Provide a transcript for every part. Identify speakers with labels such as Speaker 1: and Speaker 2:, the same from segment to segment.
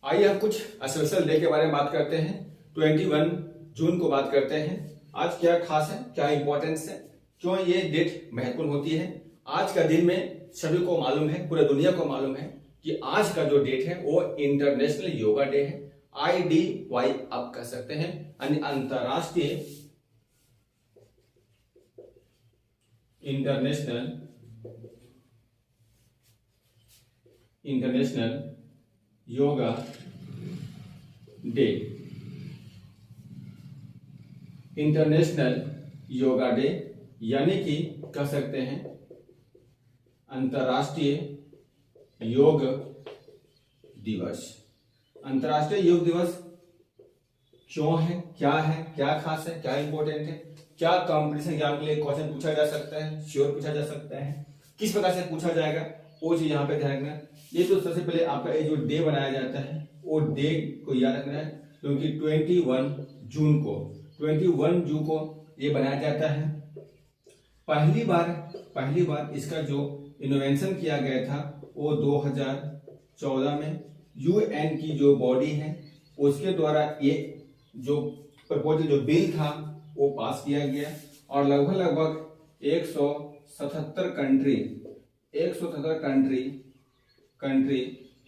Speaker 1: आइए हम कुछ स्पेशल डे के बारे में बात करते हैं। 21 जून को बात करते हैं। आज क्या खास है, क्या इंपॉर्टेंस है, क्यों ये डेट महत्वपूर्ण होती है। आज का दिन में सभी को मालूम है, पूरे दुनिया को मालूम है कि आज का जो डेट है वो इंटरनेशनल योगा डे है। IDY आप कह सकते हैं, यानी अंतरराष्ट्रीय international yoga day. International yoga day यानी कि कह सकते हैं अंतरराष्ट्रीय योग दिवस। अंतरराष्ट्रीय योग दिवस क्यों है, क्या खास है, क्या इंपॉर्टेंट है, क्या कंपटीशन एग्जाम के लिए क्वेश्चन पूछा जा सकता है, श्योर पूछा जा सकता है, किस प्रकार से पूछा जाएगा, वो चीज यहाँ पे ध्यान रखना। ये तो सबसे पहले आपका ये जो डे बनाया जाता है वो डे को याद रखना है, क्योंकि 21 जून को ये बनाया जाता है। पहली बार इसका जो इनोवेशन किया गया था वो 2014 में UN की जो बॉडी है उसके द्वारा एक जो प्रपोजल जो बिल था वो पास किया गया और लगभग 177 कंट्री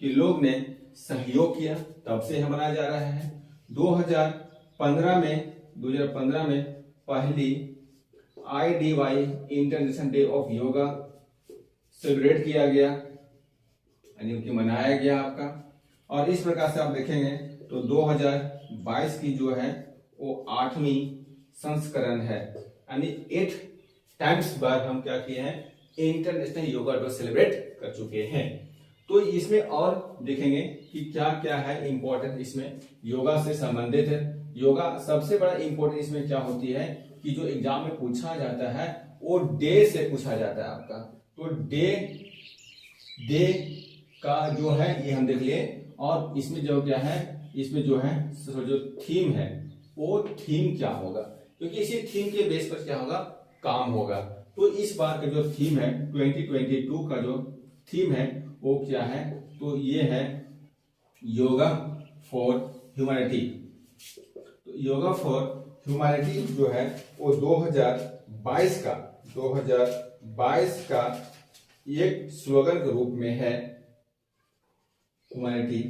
Speaker 1: के लोग ने सहयोग किया, तब से हम मनाया जा रहा है। 2015 में पहली IDY international day of yoga celebrate किया गया, यानी कि मनाया गया आपका। और इस प्रकार से आप देखेंगे तो 2022 की जो है वो 8वीं संस्करण है, यानी 8 टाइम्स बार हम क्या किए हैं, इंटरनेशनल योगा डे सेलिब्रेट कर चुके हैं। तो इसमें और देखेंगे कि क्या क्या है इंपॉर्टेंट इसमें योगा से संबंधित है। योगा सबसे बड़ा इंपॉर्टेंट इसमें क्या होती है कि जो एग्जाम में पूछा जाता है वो डे से पूछा जाता है आपका। तो डे का जो है ये हम देख लिए, और इसमें जो क्या है, इसमें जो है जो थीम है वो थीम क्या होगा, क्योंकि इसी थीम के बेस पर क्या होगा, काम होगा। तो इस बार का जो थीम है 2022 का जो थीम है वो क्या है, तो ये है योगा फॉर ह्यूमैनिटी। तो योगा फॉर ह्यूमैनिटी जो है वो 2022 का एक स्लोगन के रूप में है ह्यूमैनिटी।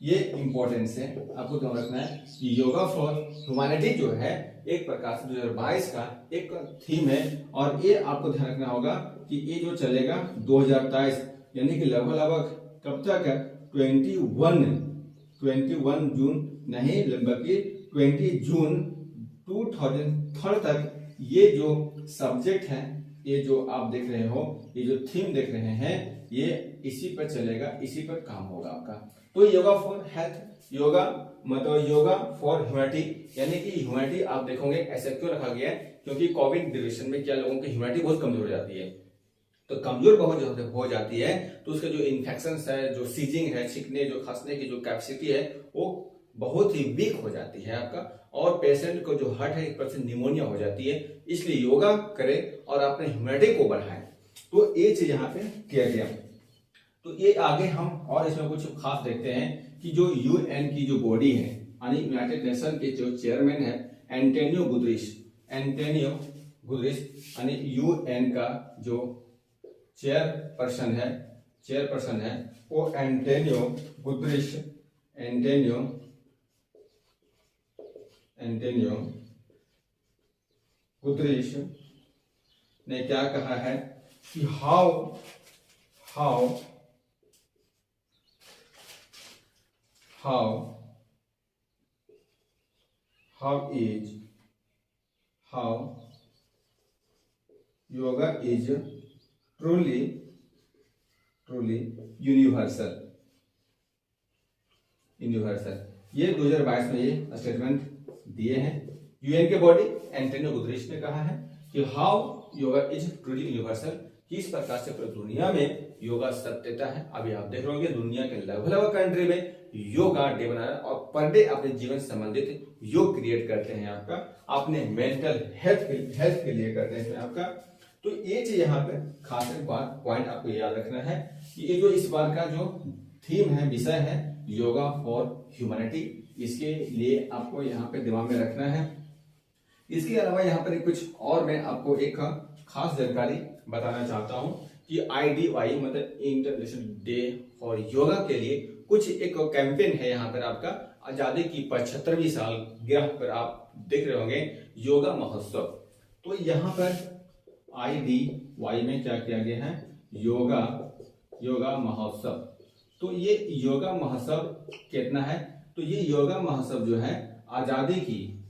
Speaker 1: ये इंपॉर्टेंस है, आपको ध्यान रखना है कि योगा फॉर ह्यूमैनिटी जो है एक प्रकार से 2022 का एक थीम है। और ये आपको ध्यान रखना होगा कि ये जो चलेगा 2023, यानी कि लगभग कब तक है, 21 जून नहीं, बल्कि 20 जून 2003 तक ये जो सब्जेक्ट है, ये जो आप देख रहे हो, ये जो थीम देख रहे हैं, ये इसी पर चलेगा, इसी पर काम होगा आपका। तो योगा फॉर हेल्थ, योगा मतलब योगा फॉर ह्यूमैनिटी, यानी कि ह्यूमैनिटी आप देखोगे ऐसा क्यों रखा गया है, क्योंकि कोविड ड्यूरेशन में क्या लोगों की ह्यूमैनिटी बहुत कमजोर हो जाती है। तो कमजोर बहुत हो जाती है तो उसके जो इन्फेक्शन है, जो सीजिंग है, छींकने जो खांसने की जो कैपेसिटी है वो बहुत ही वीक हो जाती है आपका, और पेशेंट को जो हार्ट है 1% निमोनिया हो जाती है। इसलिए योगा करें और अपने ह्यूमैनिटी को बढ़ाएं। तो ये चीज यहाँ पे किया गया। तो ये आगे हम और इसमें कुछ खास देखते हैं कि जो UN की जो बॉडी है, यानी यूनाइटेड नेशन के जो चेयरमैन है एंटोनियो गुतरेश, यानी UN का जो चेयरपर्सन है वो एंटोनियो गुतरेश ने क्या कहा है कि how yoga is truly universal. ये 2022 में ये स्टेटमेंट दिए हैं UN के बॉडी एंटोनियो गुतरेश ने कहा है कि how yoga is truly universal, किस प्रकार से पूरी दुनिया में योगा सत्यता है। अभी आप देख रहे होंगे दुनिया के लगभग कंट्री में योगा डे बनाना और पर डे अपने जीवन संबंधित योग क्रिएट करते हैं आपका, अपने मेंटल हेल्थ के लिए करते हैं आपका। तो ये चीज यहाँ पे खास एक बात पॉइंट आपको याद रखना है कि ये जो इस बार का जो थीम है, विषय है योगा फॉर ह्यूमैनिटी। इसके लिए आपको यहाँ पे दिमाग में रखना है। इसके अलावा यहाँ पर कुछ और मैं आपको एक खास जानकारी बताना चाहता हूँ कि IDY मतलब इंटरनेशनल डे फॉर योगा के लिए कुछ एक कैंपेन है यहाँ पर आपका आजादी की 75वीं सालगिरह पर आप देख रहे होंगे योगा महोत्सव। तो यहाँ पर IDY में क्या किया गया है, योगा महोत्सव। तो ये योगा महोत्सव कितना है, तो ये योगा महोत्सव जो है आजादी की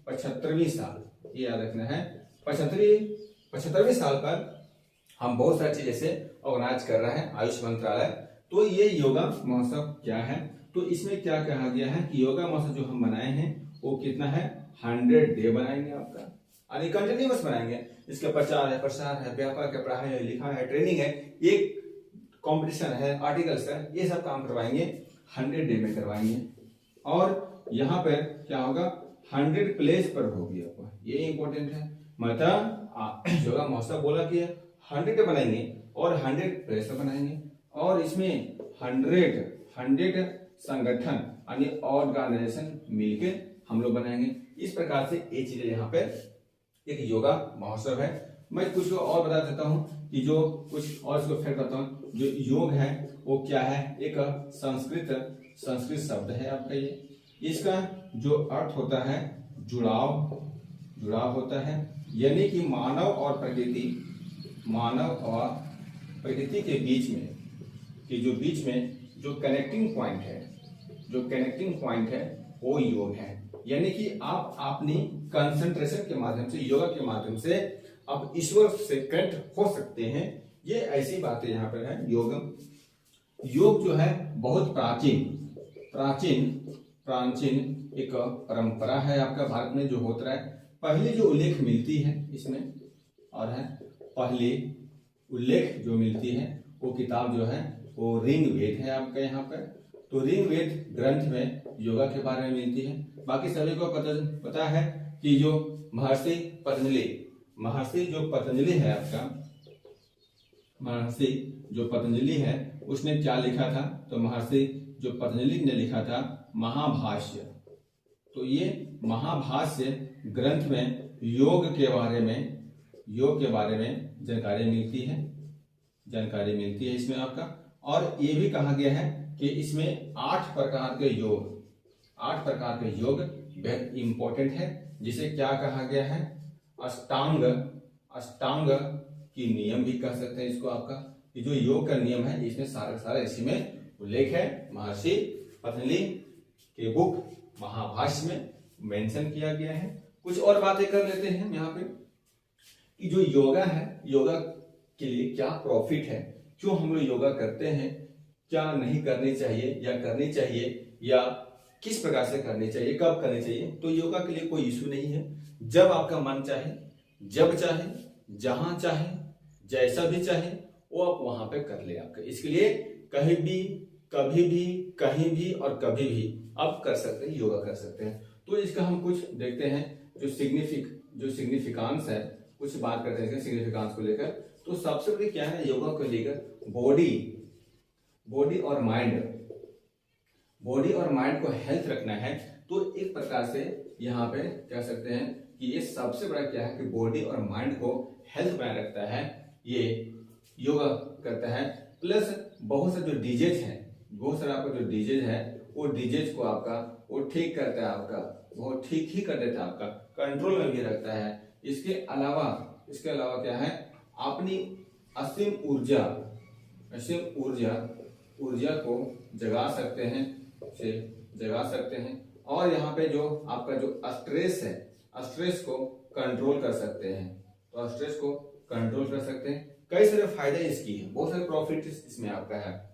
Speaker 1: 75वीं साल, ये याद रखना है, 75वें साल पर हम बहुत सारी चीजें से ऑर्गेनाइज कर रहे हैं आयुष मंत्रालय। तो ये योगा महोत्सव क्या है, तो इसमें क्या कहा गया है कि योगा महोत्सव जो हम बनाए हैं वो कितना है, 100 डे बनाएंगे आपका, यानी कंटिन्यूअस बनाएंगे। इसका प्रचार है, प्रसार है, व्यापक है, पढ़ाई है, लिखा है, ट्रेनिंग है, एक कंपटीशन है, आर्टिकल्स है, ये सब काम करवाएंगे, 100 डे में करवाएंगे। और यहाँ पर क्या होगा, 100 प्लेस पर होगी आपको, ये इंपॉर्टेंट है। मतलब योगा महोत्सव बोला कि 100 डे बनाएंगे और 100 प्लेस पर बनाएंगे, और इसमें 100 संगठन यानी ऑर्गेनाइजेशन मिलकर हम लोग बनाएंगे। इस प्रकार से ये चीजें यहाँ पे एक योगा महोत्सव है। मैं कुछ और बता देता हूँ कि जो कुछ और इसको फैक्ट बताता हूँ। जो योग है वो क्या है, एक संस्कृत शब्द है आपका ये। इसका जो अर्थ होता है जुड़ाव होता है, यानी कि मानव और प्रकृति के बीच में जो कनेक्टिंग पॉइंट है वो योग है। यानी कि आप अपनी कंसंट्रेशन के माध्यम से, योगा के माध्यम से आप ईश्वर से कनेक्ट हो सकते हैं। ये ऐसी बातें यहाँ पर है। योग जो है बहुत प्राचीन एक परंपरा है आपका भारत में जो होता है। पहली जो उल्लेख मिलती है इसमें और है, पहली उल्लेख जो मिलती है वो किताब जो है वो ऋग्वेद है आपका यहाँ पर। तो ऋग्वेद ग्रंथ में योगा के बारे में मिलती है। बाकी सभी को पता है कि जो महर्षि जो पतंजलि है आपका, महर्षि जो पतंजलि है उसने क्या लिखा था, तो महर्षि जो पतंजलि ने लिखा था महाभाष्य। तो ये महाभाष्य ग्रंथ में योग के बारे में जानकारी मिलती है इसमें आपका। और ये भी कहा गया है कि इसमें 8 प्रकार के योग बेहद इंपॉर्टेंट है, जिसे क्या कहा गया है, अष्टांग की नियम भी कह सकते हैं इसको आपका। कि जो योग का नियम है इसमें सारा इसी में उल्लेख है, महर्षि पतंजलि के बुक महाभाष्य में मेंशन किया गया है। कुछ और बातें कर लेते हैं यहाँ पे कि जो योगा है, योगा के लिए क्या प्रॉफिट है, क्यों हम लोग योगा करते हैं, क्या नहीं करनी चाहिए या करनी चाहिए, या किस प्रकार से करनी चाहिए, कब करनी चाहिए। तो योगा के लिए कोई इशू नहीं है। जब आपका मन चाहे, जब चाहे, जहां चाहे, जैसा भी चाहे वो आप वहां पे कर ले आपका। इसके लिए कहीं भी, कभी भी, कहीं भी और कभी भी आप कर सकते हैं, योगा कर सकते हैं। तो इसका हम कुछ देखते हैं जो सिग्निफिकेंस है, कुछ बात करते हैं सिग्निफिकेंस को लेकर। तो सबसे बड़ी क्या है योगा को लेकर, बॉडी और माइंड को हेल्थ रखना है। तो एक प्रकार से यहाँ पे कह सकते हैं कि ये सबसे बड़ा क्या है कि बॉडी और माइंड को हेल्थ बनाए रखता है, ये योगा करता है। प्लस बहुत सारे जो डिजीज है, आपका जो डिजीज है वो डिजीज को आपका वो ठीक करता है, आपका वो ठीक ही कर देता है, आपका कंट्रोल में भी रखता है। इसके अलावा क्या है, अपनी असीम ऊर्जा को जगा सकते हैं। और यहाँ पे जो आपका जो स्ट्रेस को कंट्रोल कर सकते हैं। तो स्ट्रेस को कंट्रोल कर सकते हैं। कई सारे फायदे इसकी है, बहुत सारे प्रॉफिट इसमें आपका है।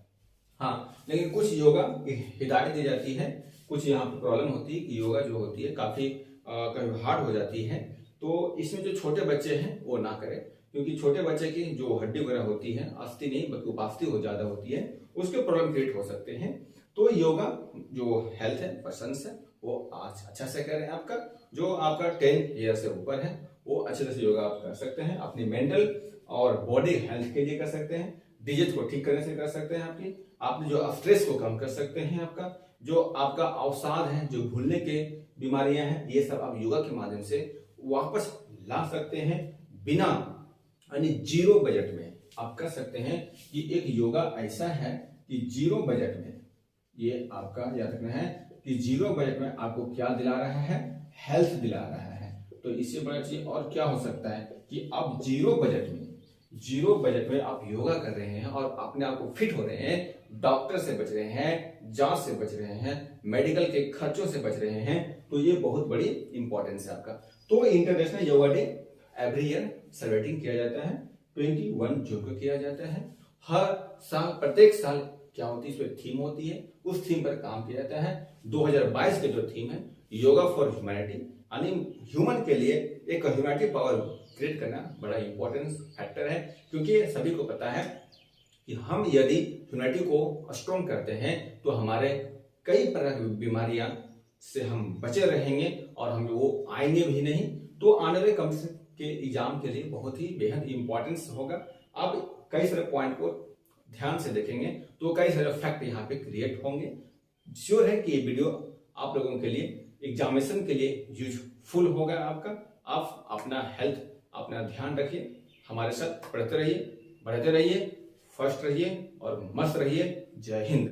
Speaker 1: हाँ, लेकिन कुछ योगा हिदायत दी जाती है, कुछ यहाँ पे प्रॉब्लम होती है कि योगा जो होती है काफी हार्ड हो जाती है। तो इसमें जो छोटे बच्चे हैं वो ना करें, क्योंकि छोटे बच्चे की जो हड्डी वगैरह होती है, अस्थि नहीं बल्कि उपास्थि हो ज्यादा होती है, उसके प्रॉब्लम क्रिएट हो सकते हैं। तो योगा जो हेल्थ है, पर्सन्स है, वो आज अच्छा से करें। आपका जो आपका 10 ईयर से ऊपर है वो अच्छे से योगा आप कर सकते हैं, अपनी मेंटल और बॉडी हेल्थ के लिए कर सकते हैं। डिजीज को ठीक करने से कर सकते हैं, आपकी आपने जो स्ट्रेस को कम कर सकते हैं, आपका जो आपका अवसाद है, जो भूलने के बीमारियां हैं, ये सब आप योगा के माध्यम से वापस ला सकते हैं बिना यानी जीरो बजट में। आप कर सकते हैं कि एक योगा ऐसा है कि जीरो बजट में, ये आपका याद रखना है कि जीरो बजट में आपको क्या दिला रहा है, हेल्थ दिला रहा है। तो इससे बड़ा चीज और क्या हो सकता है कि आप जीरो बजट में आप योगा कर रहे हैं और अपने आप को फिट हो रहे हैं, डॉक्टर से बच रहे हैं, जांच से बच रहे हैं, मेडिकल के खर्चों से बच रहे हैं, तो ये बहुत बड़ी इंपॉर्टेंस है आपका। तो international yoga day every year celebrating किया जाता है, 21 जून को किया जाता है। हर साल, प्रत्येक साल क्या होती है, इसमें थीम होती है, उस थीम पर काम किया जाता है। 2022 के जो थीम है योगा फॉर ह्यूमैनिटी, यानी ह्यूमन के लिए एक ह्यूमैनिटी पावर क्रिएट करना बड़ा इंपॉर्टेंट फैक्टर है, क्योंकि सभी को पता है कि हम यदि ह्यूमैनिटी को स्ट्रॉन्ग करते हैं तो हमारे कई प्रकार की बीमारियां से हम बचे रहेंगे और हमें वो आएंगे भी नहीं। तो आने वाले कमीशन के एग्जाम के लिए बहुत ही बेहद इंपॉर्टेंस होगा। अब कई सारे पॉइंट को ध्यान से देखेंगे तो कई सारे फैक्ट यहाँ पे क्रिएट होंगे। श्योर है कि ये वीडियो आप लोगों के लिए एग्जामिनेशन के लिए यूजफुल होगा आपका। आप अपना हेल्थ, अपना ध्यान रखिए, हमारे साथ पढ़ते रहिए, बढ़ते रहिए, फर्स्ट रहिए और मस्त रहिए। जय हिंद।